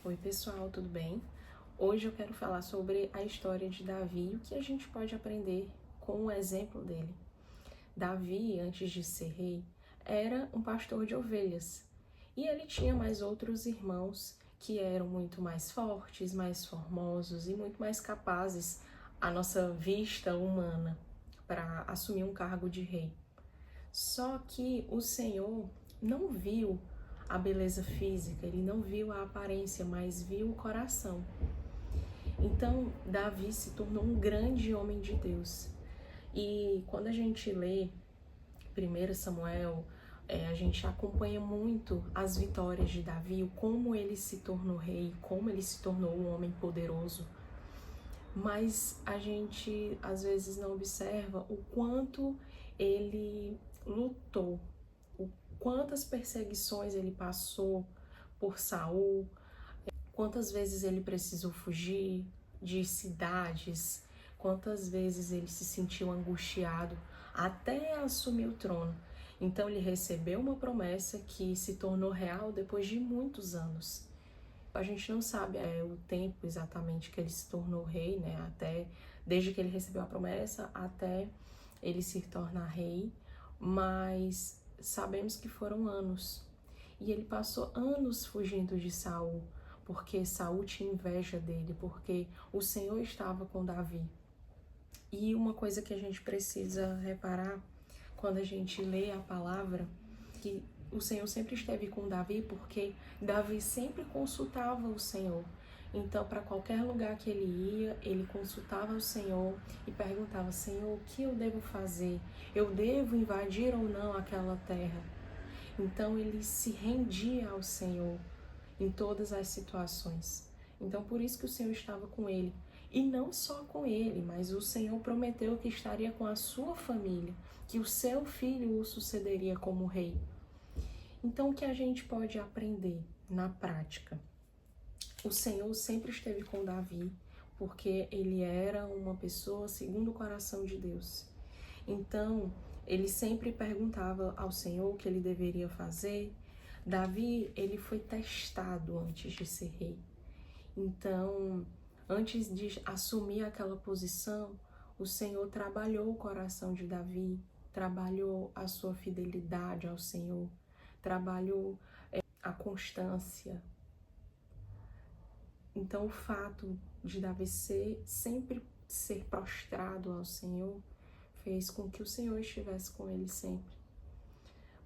Oi pessoal, tudo bem? Hoje eu quero falar sobre a história de Davi e o que a gente pode aprender com o exemplo dele. Davi, antes de ser rei, era um pastor de ovelhas e ele tinha mais outros irmãos que eram muito mais fortes, mais formosos e muito mais capazes à nossa vista humana para assumir um cargo de rei. Só que o Senhor não viu a beleza física, ele não viu a aparência, mas viu o coração. Então, Davi se tornou um grande homem de Deus. E quando a gente lê 1 Samuel, a gente acompanha muito as vitórias de Davi, como ele se tornou rei, como ele se tornou um homem poderoso. Mas a gente às vezes não observa o quanto ele lutou, quantas perseguições ele passou por Saul, quantas vezes ele precisou fugir de cidades, quantas vezes ele se sentiu angustiado até assumir o trono. Então ele recebeu uma promessa que se tornou real depois de muitos anos. A gente não sabe o tempo exatamente que ele se tornou rei, né? Até desde que ele recebeu a promessa até ele se tornar rei, mas sabemos que foram anos. E ele passou anos fugindo de Saul, porque Saul tinha inveja dele, porque o Senhor estava com Davi. E uma coisa que a gente precisa reparar quando a gente lê a palavra, que o Senhor sempre esteve com Davi, porque Davi sempre consultava o Senhor. Então, para qualquer lugar que ele ia, ele consultava o Senhor e perguntava: Senhor, o que eu devo fazer? Eu devo invadir ou não aquela terra? Então, ele se rendia ao Senhor em todas as situações. Então, por isso que o Senhor estava com ele. E não só com ele, mas o Senhor prometeu que estaria com a sua família, que o seu filho o sucederia como rei. Então, o que a gente pode aprender na prática? O Senhor sempre esteve com Davi, porque ele era uma pessoa segundo o coração de Deus. Então, ele sempre perguntava ao Senhor o que ele deveria fazer. Davi, ele foi testado antes de ser rei. Então, antes de assumir aquela posição, o Senhor trabalhou o coração de Davi, trabalhou a sua fidelidade ao Senhor, trabalhou a constância. Então, o fato de Davi sempre ser prostrado ao Senhor fez com que o Senhor estivesse com ele sempre.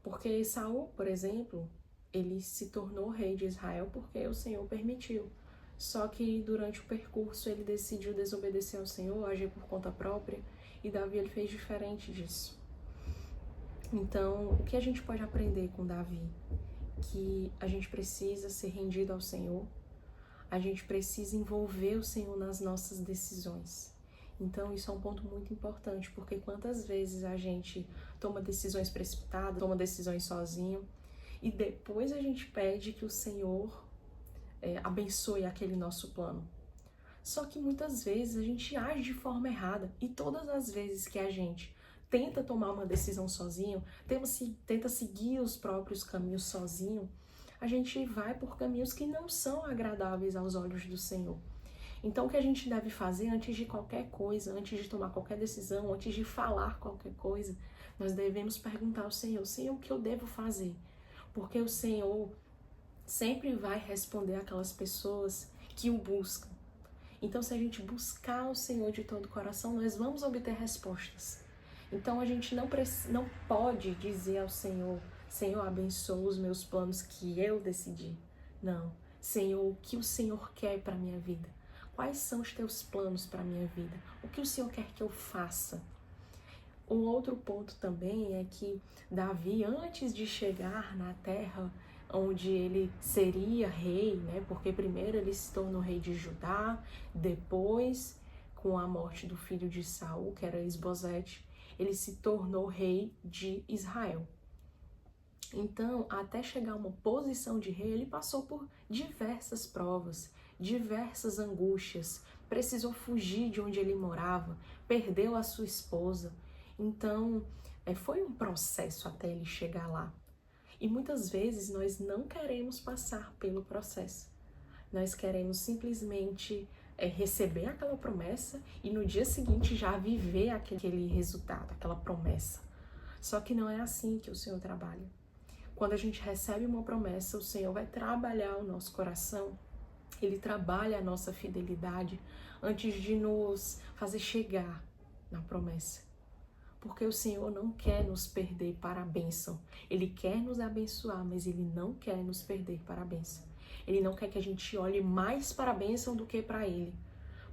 Porque Saul, por exemplo, ele se tornou rei de Israel porque o Senhor permitiu. Só que durante o percurso ele decidiu desobedecer ao Senhor, agir por conta própria, e Davi ele fez diferente disso. Então, o que a gente pode aprender com Davi? Que a gente precisa ser rendido ao Senhor, a gente precisa envolver o Senhor nas nossas decisões. Então, isso é um ponto muito importante, porque quantas vezes a gente toma decisões precipitadas, toma decisões sozinho, e depois a gente pede que o Senhor abençoe aquele nosso plano. Só que muitas vezes a gente age de forma errada, e todas as vezes que a gente tenta tomar uma decisão sozinho, tenta seguir os próprios caminhos sozinho, a gente vai por caminhos que não são agradáveis aos olhos do Senhor. Então, o que a gente deve fazer antes de qualquer coisa, antes de tomar qualquer decisão, antes de falar qualquer coisa, nós devemos perguntar ao Senhor: Senhor, o que eu devo fazer? Porque o Senhor sempre vai responder aquelas pessoas que o buscam. Então, se a gente buscar o Senhor de todo o coração, nós vamos obter respostas. Então, a gente não pode dizer ao Senhor: Senhor, abençoa os meus planos que eu decidi. Não. Senhor, o que o Senhor quer para a minha vida? Quais são os teus planos para a minha vida? O que o Senhor quer que eu faça? Um outro ponto também é que Davi, antes de chegar na terra onde ele seria rei, né? Porque primeiro ele se tornou rei de Judá, depois, com a morte do filho de Saul, que era Isbosete, ele se tornou rei de Israel. Então, até chegar a uma posição de rei, ele passou por diversas provas, diversas angústias, precisou fugir de onde ele morava, perdeu a sua esposa. Então, foi um processo até ele chegar lá. E muitas vezes nós não queremos passar pelo processo. Nós queremos simplesmente receber aquela promessa e no dia seguinte já viver aquele resultado, aquela promessa. Só que não é assim que o Senhor trabalha. Quando a gente recebe uma promessa, o Senhor vai trabalhar o nosso coração, Ele trabalha a nossa fidelidade antes de nos fazer chegar na promessa. Porque o Senhor não quer nos perder para a bênção. Ele quer nos abençoar, mas Ele não quer nos perder para a bênção. Ele não quer que a gente olhe mais para a bênção do que para Ele.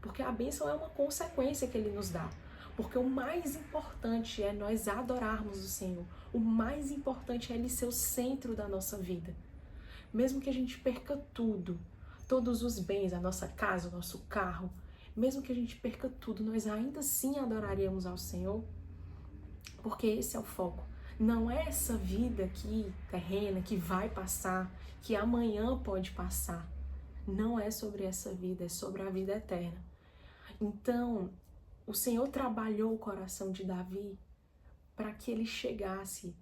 Porque a bênção é uma consequência que Ele nos dá. Porque o mais importante é nós adorarmos o Senhor. O mais importante é Ele ser o centro da nossa vida. Mesmo que a gente perca tudo, todos os bens, a nossa casa, o nosso carro, mesmo que a gente perca tudo, nós ainda assim adoraríamos ao Senhor, porque esse é o foco. Não é essa vida aqui, terrena, que vai passar, que amanhã pode passar. Não é sobre essa vida, é sobre a vida eterna. Então, o Senhor trabalhou o coração de Davi para que ele chegasse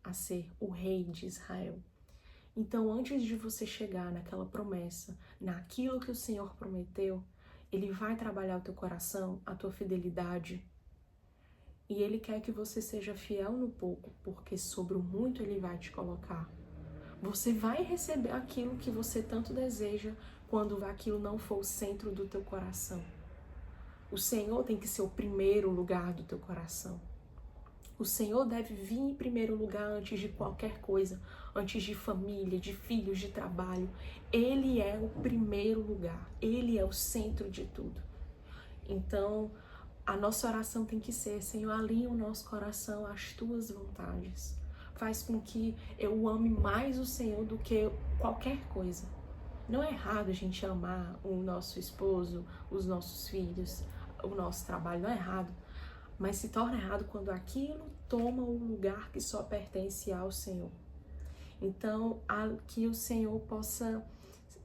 a ser o rei de Israel. Então, antes de você chegar naquela promessa, naquilo que o Senhor prometeu, Ele vai trabalhar o teu coração, a tua fidelidade. E Ele quer que você seja fiel no pouco, porque sobre o muito Ele vai te colocar. Você vai receber aquilo que você tanto deseja quando aquilo não for o centro do teu coração. O Senhor tem que ser o primeiro lugar do teu coração. O Senhor deve vir em primeiro lugar antes de qualquer coisa, antes de família, de filhos, de trabalho. Ele é o primeiro lugar, Ele é o centro de tudo. Então, a nossa oração tem que ser: Senhor, alinha o nosso coração às Tuas vontades. Faz com que eu ame mais o Senhor do que qualquer coisa. Não é errado a gente amar o nosso esposo, os nossos filhos, o nosso trabalho, não é errado. Mas se torna errado quando aquilo toma o lugar que só pertence ao Senhor. Então, que o Senhor possa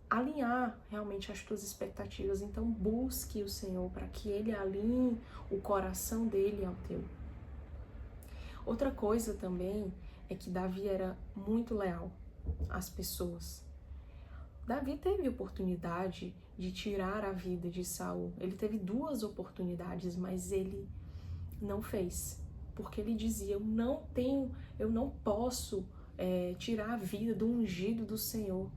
alinhar realmente as tuas expectativas. Então, busque o Senhor para que Ele alinhe o coração dele ao teu. Outra coisa também é que Davi era muito leal às pessoas. Davi teve oportunidade de tirar a vida de Saul. Ele teve 2 oportunidades, mas ele não fez, porque ele dizia: eu não posso tirar a vida do ungido do Senhor.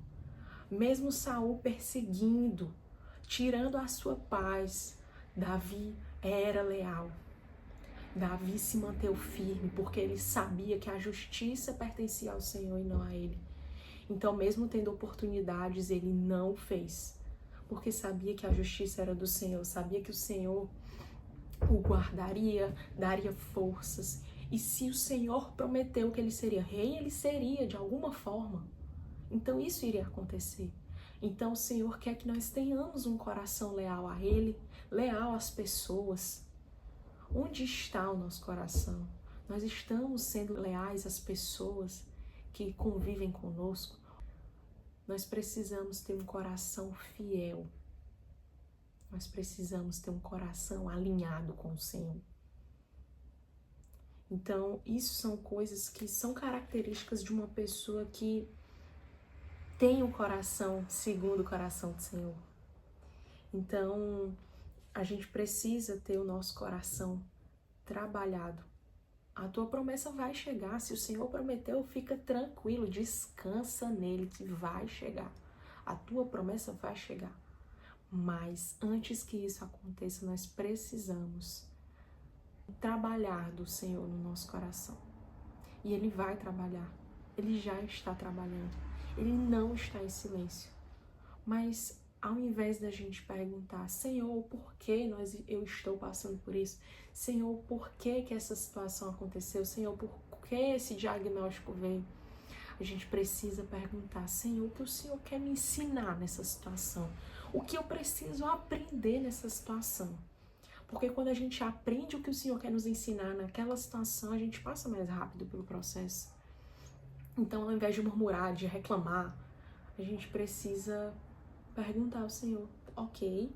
Mesmo Saul perseguindo, tirando a sua paz, Davi era leal. Davi se manteve firme, porque ele sabia que a justiça pertencia ao Senhor e não a ele. Então, mesmo tendo oportunidades, ele não fez, porque sabia que a justiça era do Senhor, sabia que o Senhor o guardaria, daria forças. E se o Senhor prometeu que ele seria rei, ele seria de alguma forma. Então isso iria acontecer. Então o Senhor quer que nós tenhamos um coração leal a Ele, leal às pessoas. Onde está o nosso coração? Nós estamos sendo leais às pessoas que convivem conosco? Nós precisamos ter um coração fiel. Nós precisamos ter um coração alinhado com o Senhor. Então, isso são coisas que são características de uma pessoa que tem um coração segundo o coração do Senhor. Então, a gente precisa ter o nosso coração trabalhado. A tua promessa vai chegar. Se o Senhor prometeu, fica tranquilo, descansa nele que vai chegar. A tua promessa vai chegar. Mas antes que isso aconteça, nós precisamos trabalhar do Senhor no nosso coração. E Ele vai trabalhar. Ele já está trabalhando. Ele não está em silêncio. Mas ao invés da gente perguntar: Senhor, por que eu estou passando por isso? Senhor, por que essa situação aconteceu? Senhor, por que esse diagnóstico veio? A gente precisa perguntar: Senhor, o que o Senhor quer me ensinar nessa situação? O que eu preciso aprender nessa situação? Porque quando a gente aprende o que o Senhor quer nos ensinar naquela situação, a gente passa mais rápido pelo processo. Então, ao invés de murmurar, de reclamar, a gente precisa perguntar ao Senhor: ok,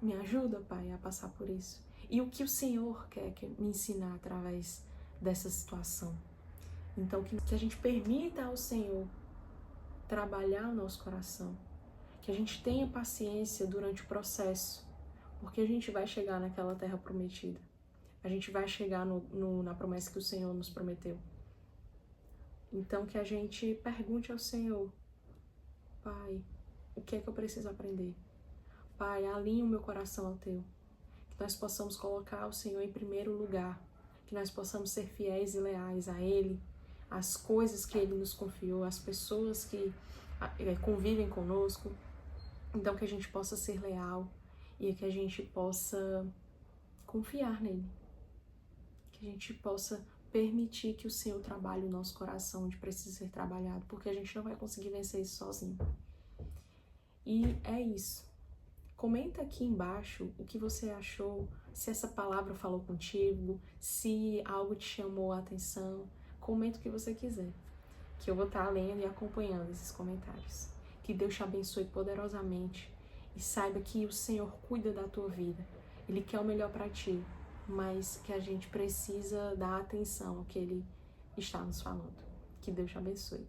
me ajuda, Pai, a passar por isso. E o que o Senhor quer me ensinar através dessa situação? Então, que a gente permita ao Senhor trabalhar o nosso coração. Que a gente tenha paciência durante o processo, porque a gente vai chegar naquela terra prometida. A gente vai chegar na promessa que o Senhor nos prometeu. Então, que a gente pergunte ao Senhor: Pai, o que é que eu preciso aprender? Pai, alinha o meu coração ao Teu. Que nós possamos colocar o Senhor em primeiro lugar. Que nós possamos ser fiéis e leais a Ele, às coisas que Ele nos confiou, às pessoas que convivem conosco. Então, que a gente possa ser leal e que a gente possa confiar nele. Que a gente possa permitir que o Senhor trabalhe o nosso coração onde precisa ser trabalhado, porque a gente não vai conseguir vencer isso sozinho. E é isso. Comenta aqui embaixo o que você achou, se essa palavra falou contigo, se algo te chamou a atenção. Comenta o que você quiser, que eu vou estar lendo e acompanhando esses comentários. Que Deus te abençoe poderosamente e saiba que o Senhor cuida da tua vida. Ele quer o melhor para ti, mas que a gente precisa dar atenção ao que Ele está nos falando. Que Deus te abençoe.